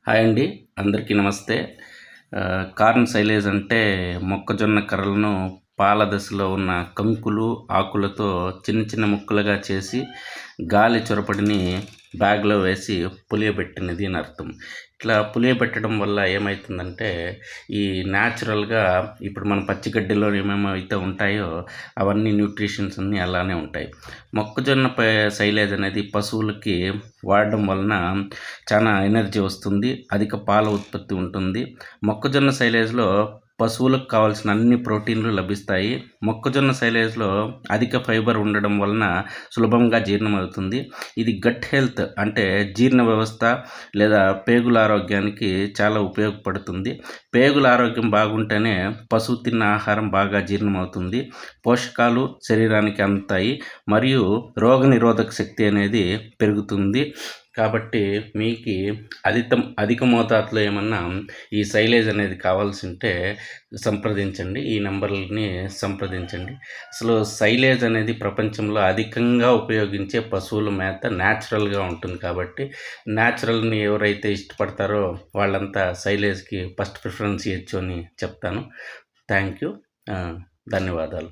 Hi అండి. అందరికీ నమస్తే. కార్న్ సైలేజ్ అంటే మొక్కజొన్న కర్రలను పాల దశలో ఉన్న కంకులు, ఆకులతో చిన్న చిన్న ముక్కలుగా చేసి గాలి చొరబడని బ్యాగ్‌లో వేసి పులియబెట్టినది అని అర్థం. ఇట్లా పులియబెట్టడం వల్ల ఏమైతుందంటే, ఈ న్యాచురల్‌గా ఇప్పుడు మన పచ్చిగడ్డిలో ఏమేమి అయితే ఉంటాయో అవన్నీ న్యూట్రిషన్స్ అన్నీ అలానే ఉంటాయి. మొక్కజొన్న సైలేజ్ అనేది పశువులకి వాడడం వలన చాలా ఎనర్జీ వస్తుంది. అధిక పాల ఉత్పత్తి ఉంటుంది. మొక్కజొన్న సైలేజ్‌లో పశువులకు కావాల్సిన అన్ని ప్రోటీన్‌లు లభిస్తాయి. మొక్కజొన్న సైలేజ్‌లో అధిక ఫైబర్ ఉండడం వలన సులభంగా జీర్ణమవుతుంది. ఇది గట్ హెల్త్ అంటే జీర్ణ వ్యవస్థ లేదా పేగుల ఆరోగ్యానికి చాలా ఉపయోగపడుతుంది. పేగుల ఆరోగ్యం బాగుంటేనే పశువు తిన్న ఆహారం బాగా జీర్ణమవుతుంది. పోషకాలు శరీరానికి అందుతాయి మరియు రోగనిరోధక శక్తి అనేది పెరుగుతుంది. కాబట్టి మీకి అధిక మోతాదులో ఏమన్నా ఈ సైలేజ్ అనేది కావాల్సుంటే సంప్రదించండి. ఈ నంబర్‌లని సంప్రదించండి. అసలు సైలేజ్ అనేది ప్రపంచంలో అధికంగా ఉపయోగించే పశువుల మేత న్యాచురల్‌గా ఉంటుంది కాబట్టి, న్యాచురల్‌ని ఎవరైతే ఇష్టపడతారో వాళ్ళంతా సైలేజ్‌కి ఫస్ట్ ప్రిఫరెన్స్ ఇయ్యొచ్చు అని చెప్తాను. Thank you. ధన్యవాదాలు.